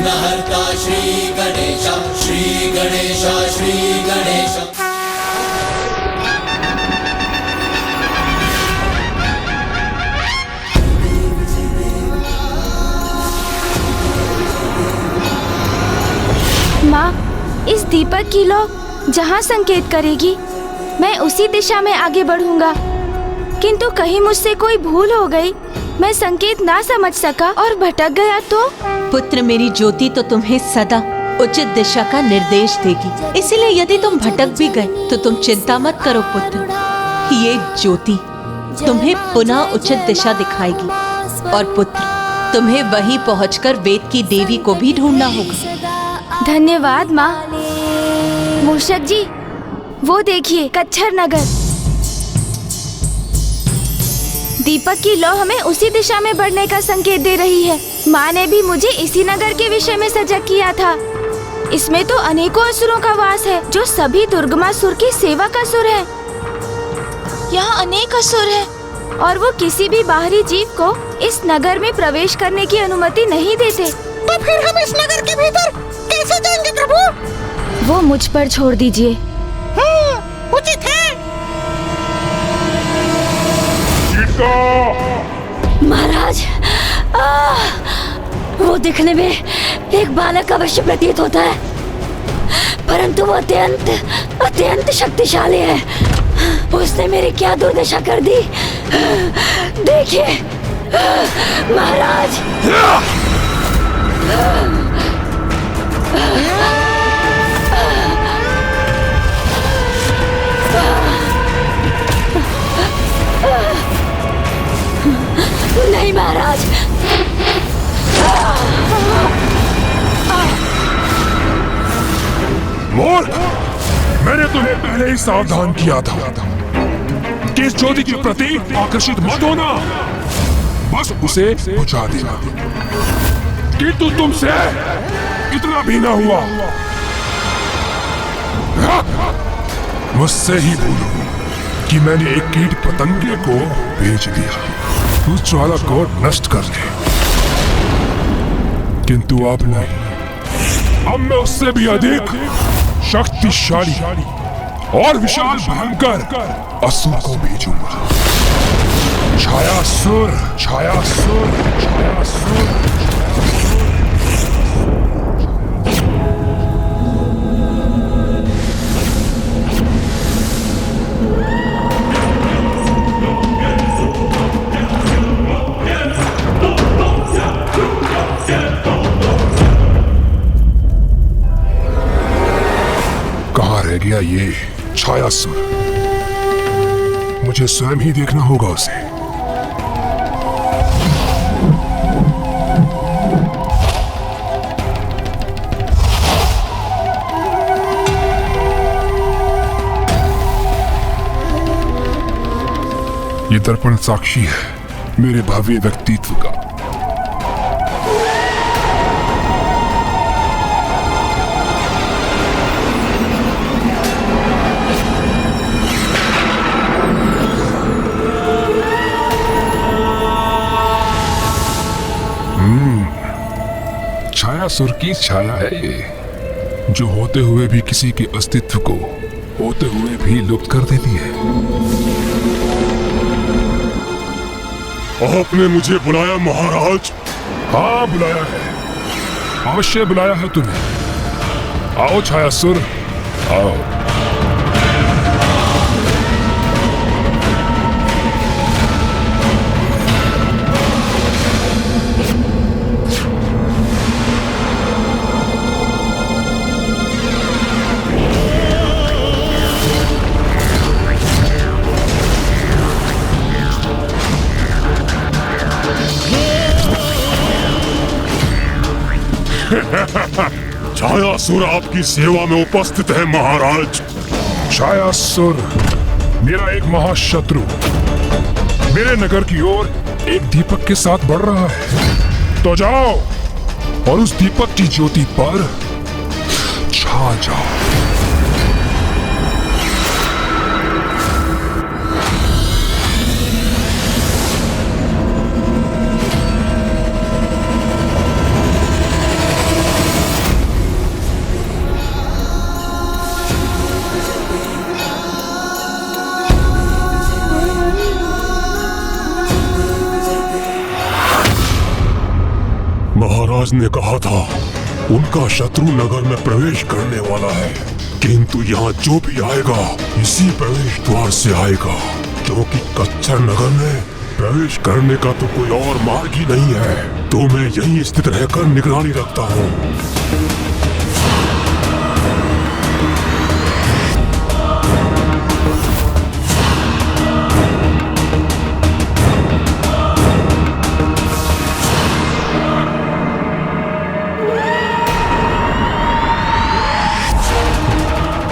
विघ्नहर्ता श्री गणेश, श्री गणेश, श्री गणेश। माँ, इस दीपक की लौ जहाँ संकेत करेगी मैं उसी दिशा में आगे बढ़ूंगा, किंतु कहीं मुझसे कोई भूल हो गई, मैं संकेत ना समझ सका और भटक गया तो? पुत्र, मेरी ज्योति तो तुम्हें सदा उचित दिशा का निर्देश देगी, इसीलिए यदि तुम भटक भी गए तो तुम चिंता मत करो पुत्र। ये ज्योति तुम्हें पुनः उचित दिशा दिखाएगी और पुत्र, तुम्हें वहीं पहुंचकर वेद की देवी को भी ढूंढना होगा। धन्यवाद माँ। मूषक जी, वो देखिए कच्छर नगर। दीपक की लौ हमें उसी दिशा में बढ़ने का संकेत दे रही है। माँ ने भी मुझे इसी नगर के विषय में सजग किया था। इसमें तो अनेकों असुरों का वास है, जो सभी दुर्गमासुर की सेवा का असुर है। यहाँ अनेक असुर है और वो किसी भी बाहरी जीव को इस नगर में प्रवेश करने की अनुमति नहीं देते। तो फिर हम इस नगर के भीतर कैसे जाएंगे प्रभु? वो मुझ पर छोड़ दीजिए। उचित है। महाराज, वो दिखने में एक बालक अवश्य प्रतीत होता है, परंतु वो अत्यंत शक्तिशाली है। उसने मेरी क्या दुर्दशा कर दी, देखिए महाराज। नहीं महाराज। मोर, मैंने तुम्हें पहले ही सावधान किया था कि इस ज्योति के प्रति आकर्षित मत होना, बस उसे बुझा देना। किंतु तुमसे इतना भी ना हुआ। मुझसे ही भूलो कि मैंने एक कीट पतंगे को भेज दिया उस ज्वाला को नष्ट करके, किंतु अब नहीं। अब मैं उससे भी अधिक शक्तिशाली और विशाल भयंकर असुर को भेजूंगा। छायासुर, छायासुर, छायासुर। कहाँ रह गया ये छायासुर? मुझे स्वयं ही देखना होगा उसे। ये दर्पण साक्षी है मेरे भव्य व्यक्तित्व का। छायासुर की छाया है ये, जो होते हुए भी किसी के अस्तित्व को होते हुए भी लुप्त कर देती है। आपने मुझे बुलाया महाराज? हाँ, बुलाया है, अवश्य बुलाया है तुम्हें। आओ छायासुर, आओ। छायासुर आपकी सेवा में उपस्थित है महाराज। छायासुर मेरा एक महाशत्रु मेरे नगर की ओर एक दीपक के साथ बढ़ रहा है, तो जाओ और उस दीपक की ज्योति पर छा जाओ। महाराज ने कहा था उनका शत्रु नगर में प्रवेश करने वाला है, किंतु यहाँ जो भी आएगा इसी प्रवेश द्वार से आएगा, क्योंकि कच्छर नगर में प्रवेश करने का तो कोई और मार्ग ही नहीं है। तो मैं यहीं स्थित रहकर निगरानी रखता हूँ।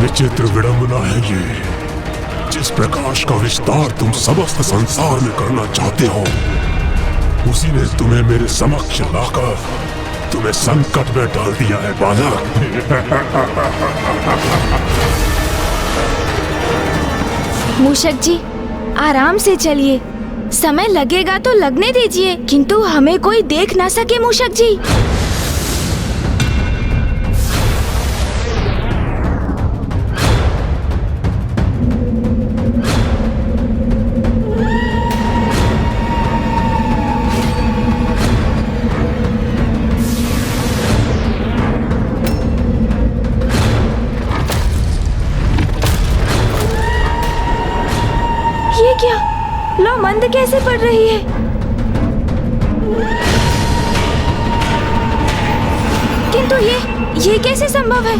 विचित्र विडंबना है ये, जिस प्रकाश का विस्तार तुम समस्त संसार में करना चाहते हो, उसी ने तुम्हें मेरे समक्ष लाकर तुम्हें संकट में डाल दिया है बालक। मूषक जी, आराम से चलिए, समय लगेगा तो लगने दीजिए, किंतु हमें कोई देख ना सके मूषक जी। ये क्या? लो मंद कैसे पड़ रही है? किंतु ये कैसे संभव है?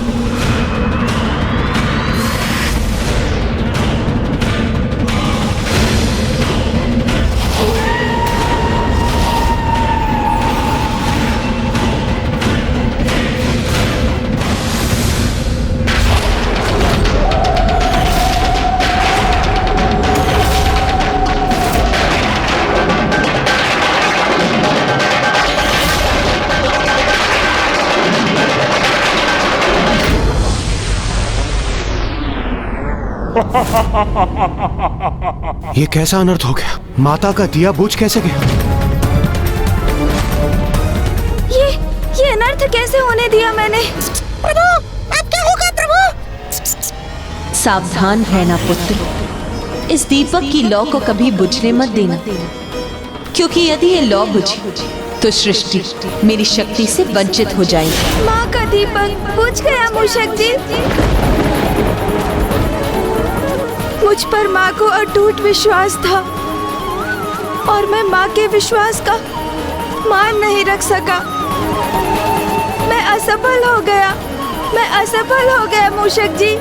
ये कैसा अनर्थ हो गया? माता का दिया बुझ कैसे गया? ये अनर्थ कैसे होने दिया मैंने? प्रभु, अब क्या होगा प्रभु? सावधान रहना पुत्र, इस दीपक की लौ को कभी बुझने मत देना, क्योंकि यदि ये लौ बुझी तो सृष्टि मेरी शक्ति से वंचित हो जाएगी। माँ का दीपक बुझ गया मूषक जी। मुझ पर माँ को अटूट विश्वास था और मैं माँ के विश्वास का मान नहीं रख सका। मैं असफल हो गया मूषक जी।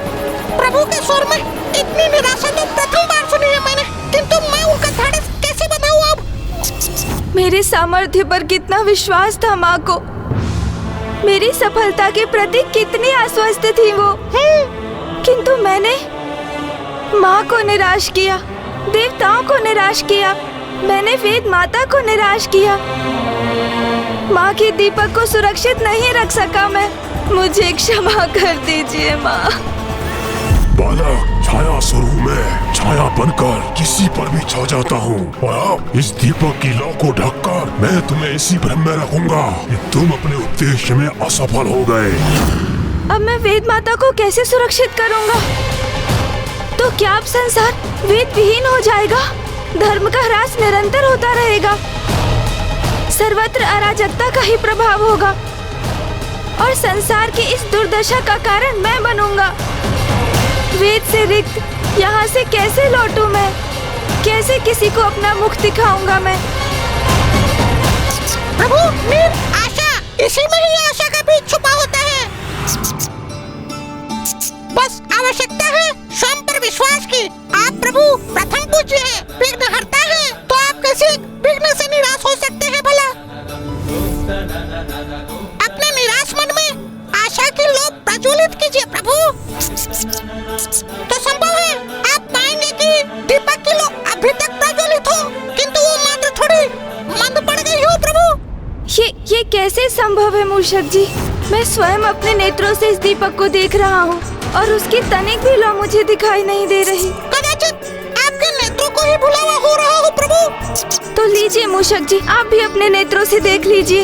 प्रभु के स्वर में इतनी निराशा तो प्रथम बार सुनी है मैंने, किंतु मैं उनका ढाढ़स कैसे बनाऊं अब? मेरे सामर्थ्य पर कितना विश्वास था माँ को, मेरी सफलता के प्रति कितनी आश्वस्त थी वो, किंतु मैंने माँ को निराश किया, देवताओं को निराश किया, मैंने वेद माता को निराश किया। माँ के दीपक को सुरक्षित नहीं रख सका मैं। मुझे क्षमा कर दीजिए माँ। बालक, छाया स्वरूप में छाया बनकर किसी पर भी छा जाता हूँ, और अब इस दीपक की लौ को ढककर मैं तुम्हें इसी भ्रम में रखूंगा कि तुम अपने उद्देश्य में असफल हो गए। अब मैं वेद माता को कैसे सुरक्षित करूँगा? तो क्या अब संसार वेद विहीन हो जाएगा? धर्म का ह्रास निरंतर होता रहेगा, सर्वत्र अराजकता का ही प्रभाव होगा और संसार की इस दुर्दशा का कारण मैं बनूंगा। वेद से रिक्त यहाँ से कैसे लौटूं मैं? कैसे किसी को अपना मुख दिखाऊंगा मैं? प्रभु, नीर, आशा, इसी में ही आशा का बीज छुपा होता है। बस आवश्यकता है स्वयं पर विश्वास की। आप प्रभु प्रथम पूज्य हैं, विघ्न हरता है, तो आप कैसे विघ्न से निराश हो सकते हैं भला? अपने निराश मन में आशा की लौ प्रज्वलित कीजिए प्रभु, तो संभव है आप पाएंगे कि दीपक की लौ अभी तक प्रज्वलित हो, किंतु वो मात्र थोड़ी मंद पड़ गई हो प्रभु। ये कैसे संभव है मूषक जी? मैं स्वयं अपने नेत्रों से इस दीपक को देख रहा हूँ और उसकी तनिक भी लौ मुझे दिखाई नहीं दे रही। कदाचित आपके नेत्रों को ही भुलावा हो रहा हो प्रभु। तो लीजिए मूषक जी, आप भी अपने नेत्रों से देख लीजिए।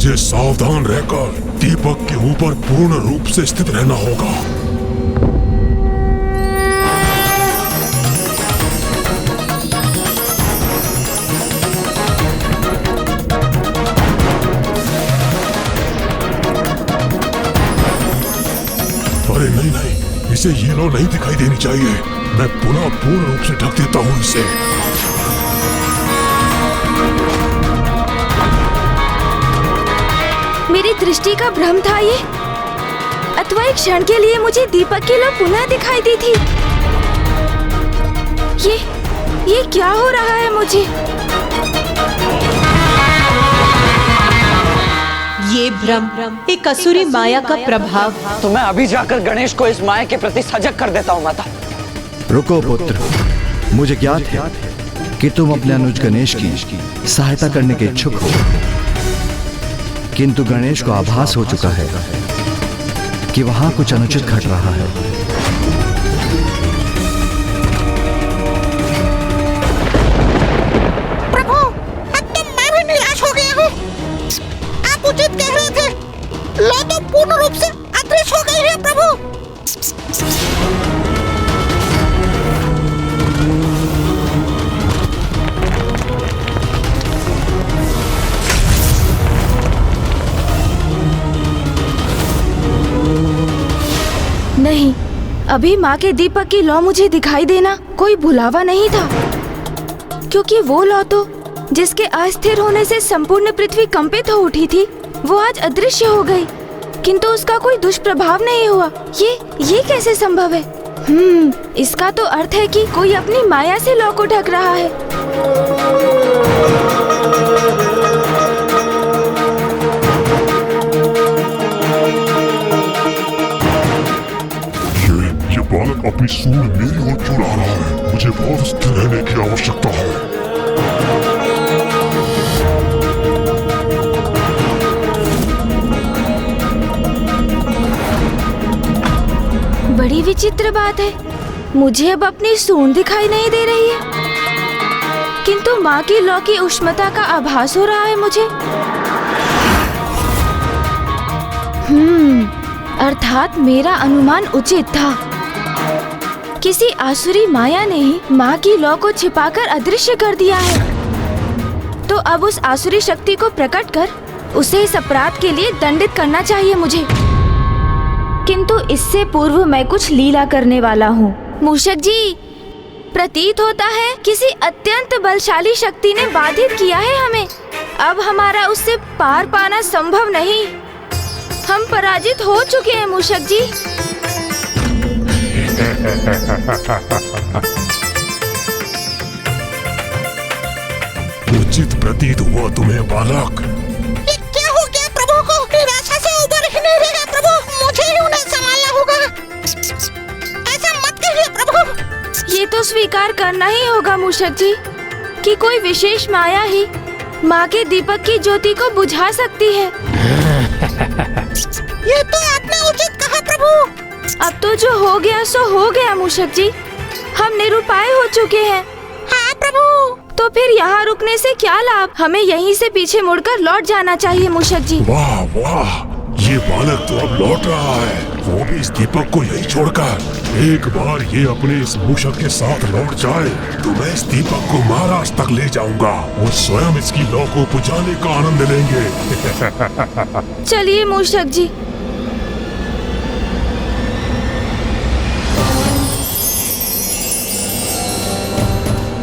मुझे सावधान रहकर दीपक के ऊपर पूर्ण रूप से स्थित रहना होगा। अरे नहीं नहीं, इसे ये लो नहीं दिखाई देनी चाहिए। मैं पुनः पूर्ण रूप से ढक देता हूँ इसे। मेरी दृष्टि का भ्रम था ये, अथवा एक क्षण के लिए मुझे दीपक की लौ पुनः दिखाई दी थी। ये क्या हो रहा है मुझे? ये भ्रम एक असुरी माया का प्रभाव। तो मैं अभी जाकर गणेश को इस माया के प्रति सजग कर देता हूँ माता। रुको पुत्र, मुझे ज्ञात है कि तुम अपने अनुज गणेश की सहायता करने के इच्छुक हो, किंतु गणेश को आभास हो चुका है कि वहां कुछ अनुचित घट रहा है। प्रभु, अब तो मैं भी निराश हो गया हूँ। आप उचित कह रहे थे, लौ तो पूर्ण रूप से अदृश्य हो गई है प्रभु। नहीं, अभी माँ के दीपक की लौ मुझे दिखाई देना कोई भुलावा नहीं था, क्योंकि वो लौ तो जिसके अस्थिर होने से संपूर्ण पृथ्वी कंपित हो उठी थी, वो आज अदृश्य हो गई, किंतु उसका कोई दुष्प्रभाव नहीं हुआ। ये कैसे संभव है? इसका तो अर्थ है कि कोई अपनी माया से लौ को ढक रहा है। ये बालक अपनी सूंड मेरी ओर क्यों ला रहा है? मुझे बहुत स्थिर रहने की आवश्यकता है। बड़ी विचित्र बात है, मुझे अब अपनी सूंड दिखाई नहीं दे रही है, किंतु माँ की लौ की उष्णता का आभास हो रहा है मुझे। अर्थात मेरा अनुमान उचित था। किसी आसुरी माया ने ही माँ की लौ को छिपाकर अदृश्य कर दिया है। तो अब उस आसुरी शक्ति को प्रकट कर उसे इस अपराध के लिए दंडित करना चाहिए मुझे। किंतु इससे पूर्व मैं कुछ लीला करने वाला हूँ। मूषक जी, प्रतीत होता है किसी अत्यंत बलशाली शक्ति ने बाधित किया है हमें। अब हमारा उससे पार पाना संभव नहीं। हम पराजित हो चुके हैं मूषक जी। उचित प्रतीत हुआ तुम्हें बालक। ये क्या हो गया प्रभु को? निराशा से उबर ही नहीं रहे प्रभु, मुझे ही उन्हें संभालना होगा। ऐसा मत कहिए प्रभु। ये तो स्वीकार करना ही होगा मूषक जी कि कोई विशेष माया ही माँ के दीपक की ज्योति को बुझा सकती है। ये तो आपने उचित कहा प्रभु। अब तो जो हो गया सो हो गया मूषक जी, हम निरुपाय हो चुके हैं। हाँ प्रभु। तो फिर यहाँ रुकने से क्या लाभ? हमें यहीं से पीछे मुड़कर लौट जाना चाहिए मूषक जी। वाह वाह, ये बालक तो अब लौट रहा है, वो भी इस दीपक को यही छोड़कर। एक बार ये अपने इस मूषक के साथ लौट जाए तो मैं इस दीपक को महाराज तक ले जाऊंगा और स्वयं इसकी लौ को बुझाने का आनंद लेंगे। चलिए मूषक जी।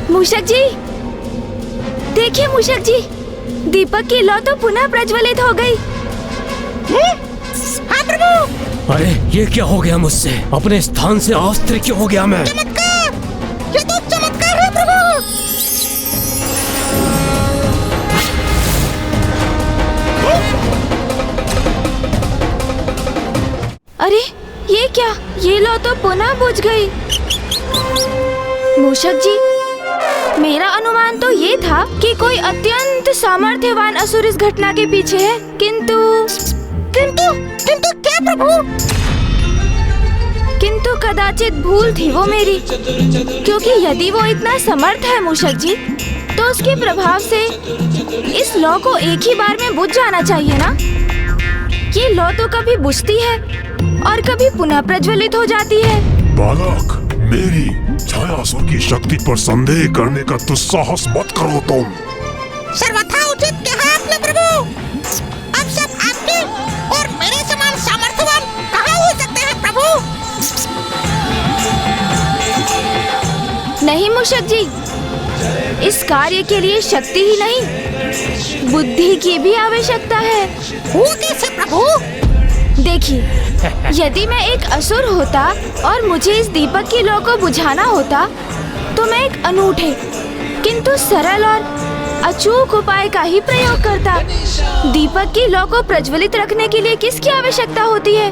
मूषक जी, देखिए मूषक जी, दीपक की लौ तो पुनः प्रज्वलित हो गई। हाँ प्रभु। अरे ये क्या हो गया मुझसे? अपने स्थान से अस्थिर क्यों हो गया मैं? चमत्कार! ये तो चमत्कार है प्रभु। अरे ये क्या? ये लौ तो पुनः बुझ गई। मूषक जी, मेरा अनुमान तो ये था कि कोई अत्यंत सामर्थ्यवान असुर इस घटना के पीछे है, किंतु क्या प्रभु? किंतु कदाचित भूल थी वो मेरी, क्योंकि यदि वो इतना समर्थ है मूषक जी, तो उसके प्रभाव से इस लौ को एक ही बार में बुझ जाना चाहिए ना? ये लौ तो कभी बुझती है और कभी पुनः प्रज्वलित हो जाती है। बालक, मेरी छायासुर की शक्ति पर संदेह करने का दुस्साहस मत करो तुम। सर्वथा उचित कहा आपने प्रभु। अब सब आपके और मेरे समान सामर्थ्यवान कहाँ हो सकते हैं प्रभु? नहीं मूषक जी, इस कार्य के लिए शक्ति ही नहीं, बुद्धि की भी आवश्यकता है। वो कैसे प्रभु? देखिए, यदि मैं एक असुर होता और मुझे इस दीपक की लौ को बुझाना होता, तो मैं एक अनूठे किंतु सरल और अचूक उपाय का ही प्रयोग करता। दीपक की लौ को प्रज्वलित रखने के लिए किसकी आवश्यकता होती है?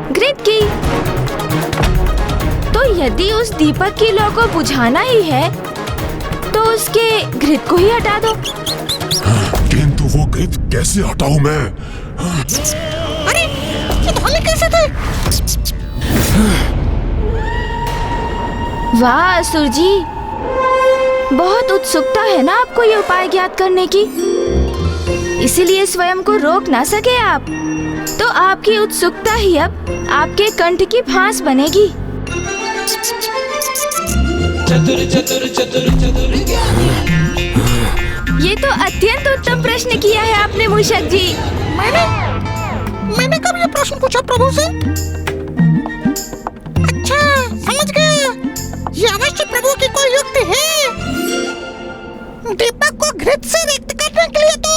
घृत की। तो यदि उस दीपक की लौ को बुझाना ही है, तो उसके घृत को ही हटा दो। किंतु वो घृत कैसे हटाऊं मैं? अरे, ये ध्वनि कैसे थे? वाह असुर जी, बहुत उत्सुकता है ना आपको ये उपाय ज्ञात करने की, इसीलिए स्वयं को रोक ना सके आप। तो आपकी उत्सुकता ही अब आपके कंठ की फांस बनेगी। चतुर चतुर चतुर चतुर ये तो अत्यंत उत्तम प्रश्न किया है आपने मूषक जी। मैंने कब ये प्रश्न पूछा प्रभु से? अच्छा, समझ गया। ये अवश्य प्रभु की कोई युक्ति है। दीपक को घृत से रिक्त करने के लिए तो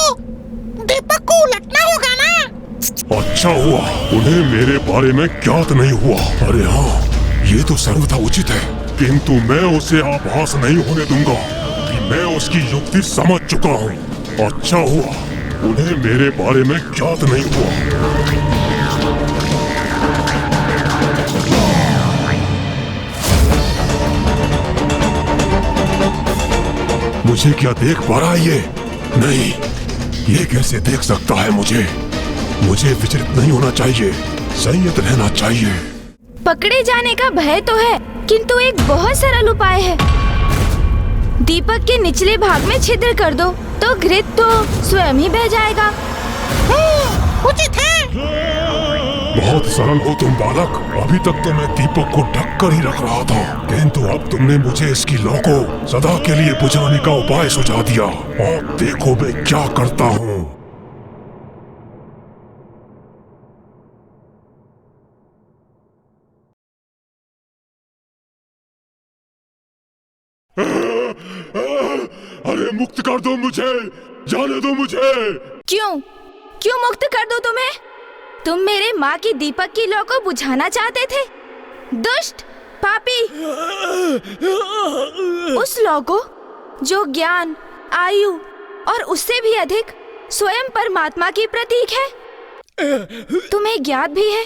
दीपक को उलटना होगा ना? अच्छा हुआ उन्हें मेरे बारे में ज्ञात नहीं हुआ। अरे हाँ, ये तो सर्वथा उचित है, किंतु मैं उसे आभास नहीं होने दूंगा कि मैं उसकी युक्ति समझ चुका हूँ। अच्छा हुआ उन्हें मेरे बारे में ज्ञात नहीं हुआ। मुझे क्या देख पा रहा है ये? नहीं, ये कैसे देख सकता है मुझे? मुझे विचलित नहीं होना चाहिए, संयत रहना चाहिए। पकड़े जाने का भय तो है, किंतु एक बहुत सरल उपाय है। दीपक के निचले भाग में छिद्र कर दो, तो घृत तो स्वयं ही बह जाएगा। उचित है। बहुत सरल हो तुम बालक। अभी तक तो मैं दीपक को ढक कर ही रख रहा था, किंतु अब तुमने मुझे इसकी लौ को सदा के लिए बुझाने का उपाय सुझा दिया। अब देखो मैं क्या करता हूँ। अरे मुक्त कर दो मुझे, जाने दो मुझे। क्यों मुक्त कर दो तुम्हें? तुम मेरे माँ की दीपक की लौ को बुझाना चाहते थे, दुष्ट पापी। उस लौ को जो ज्ञान, आयु और उससे भी अधिक स्वयं परमात्मा की प्रतीक है। तुम्हें ज्ञात भी है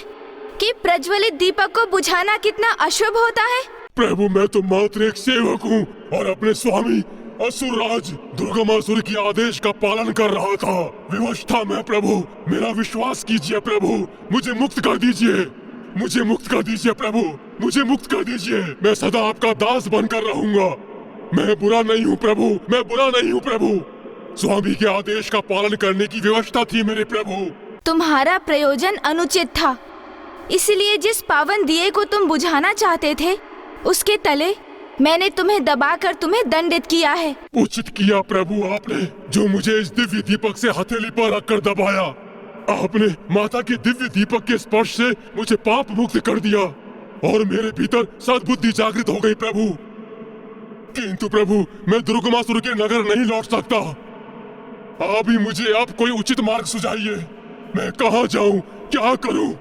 कि प्रज्वलित दीपक को बुझाना कितना अशुभ होता है। प्रभु, मैं तो मात्र एक सेवक हूँ और अपने स्वामी असुरराज दुर्गमासुर की आदेश का पालन कर रहा था। विवश था मैं प्रभु, मेरा विश्वास कीजिए प्रभु, मुझे मुक्त कर दीजिए, मुझे मुक्त कर दीजिए प्रभु, मुझे मुक्त कर दीजिए। मैं सदा आपका दास बनकर रहूंगा। मैं बुरा नहीं हूँ प्रभु, मैं बुरा नहीं हूँ प्रभु। स्वामी के आदेश का पालन करने की व्यवस्था थी मेरे प्रभु। तुम्हारा प्रयोजन अनुचित था, इसलिए जिस पावन दिए को तुम बुझाना चाहते थे, उसके तले मैंने तुम्हें दबाकर तुम्हें दंडित किया है। उचित किया प्रभु आपने, जो मुझे इस दिव्य दीपक से हथेली पर रखकर दबाया। आपने माता के दिव्य दीपक के स्पर्श से मुझे पाप मुक्त कर दिया और मेरे भीतर सद्बुद्धि जागृत हो गई प्रभु। किंतु प्रभु, मैं दुर्गमासुर के नगर नहीं लौट सकता। आप ही मुझे आप कोई उचित मार्ग सुझाइए। मैं कहाँ जाऊं, क्या करूं?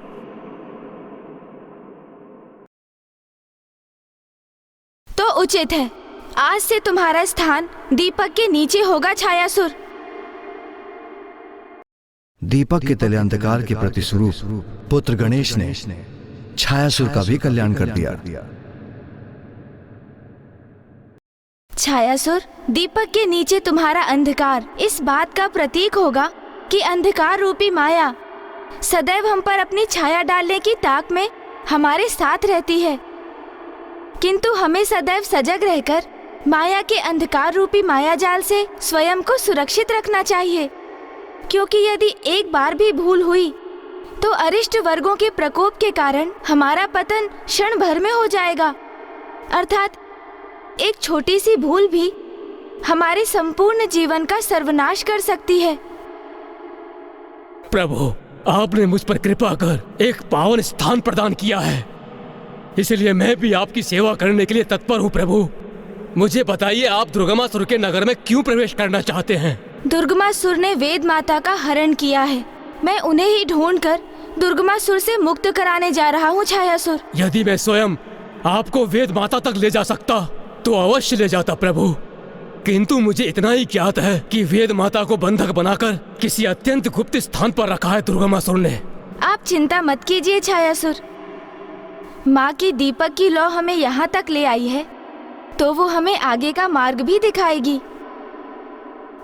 तो उचित है, आज से तुम्हारा स्थान दीपक के नीचे होगा छायासुर। दीपक के तले अंधकार के प्रतिस्वरूप पुत्र गणेश ने छायासुर का भी कल्याण कर दिया। छायासुर, दीपक के नीचे तुम्हारा अंधकार इस बात का प्रतीक होगा कि अंधकार रूपी माया सदैव हम पर अपनी छाया डालने की ताक में हमारे साथ रहती है, किंतु हमें सदैव सजग रहकर माया के अंधकार रूपी माया जाल से स्वयं को सुरक्षित रखना चाहिए, क्योंकि यदि एक बार भी भूल हुई तो अरिष्ट वर्गों के प्रकोप के कारण हमारा पतन क्षण भर में हो जाएगा। अर्थात एक छोटी सी भूल भी हमारे संपूर्ण जीवन का सर्वनाश कर सकती है। प्रभु, आपने मुझ पर कृपा कर एक पावन स्थान प्रदान किया है, इसलिए मैं भी आपकी सेवा करने के लिए तत्पर हूँ। प्रभु, मुझे बताइए, आप दुर्गमासुर के नगर में क्यों प्रवेश करना चाहते हैं? दुर्गमासुर ने वेद माता का हरण किया है। मैं उन्हें ही ढूंढकर दुर्गमासुर से मुक्त कराने जा रहा हूँ छायासुर। यदि मैं स्वयं आपको वेद माता तक ले जा सकता तो अवश्य ले जाता प्रभु, किंतु मुझे इतना ही ज्ञात है कि वेद माता को बंधक बनाकर किसी अत्यंत गुप्त स्थान पर रखा है दुर्गमासुर ने। आप चिंता मत कीजिए छायासुर, माँ की दीपक की लौ हमें यहाँ तक ले आई है तो वो हमें आगे का मार्ग भी दिखाएगी।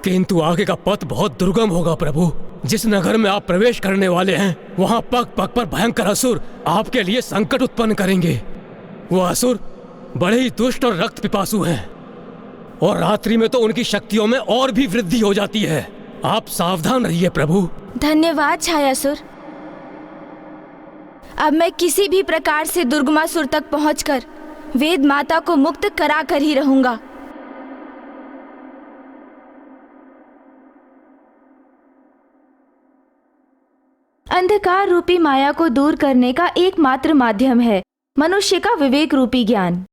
किंतु आगे का पथ बहुत दुर्गम होगा प्रभु। जिस नगर में आप प्रवेश करने वाले हैं वहाँ पग पग पर भयंकर असुर आपके लिए संकट उत्पन्न करेंगे। वो असुर बड़े ही दुष्ट और रक्त पिपासु हैं और रात्रि में तो उनकी शक्तियों में और भी वृद्धि हो जाती है। आप सावधान रहिए प्रभु। धन्यवाद छायासुर। अब मैं किसी भी प्रकार से दुर्गमासुर तक पहुंचकर वेद माता को मुक्त करा कर ही रहूंगा। अंधकार रूपी माया को दूर करने का एकमात्र माध्यम है मनुष्य का विवेक रूपी ज्ञान।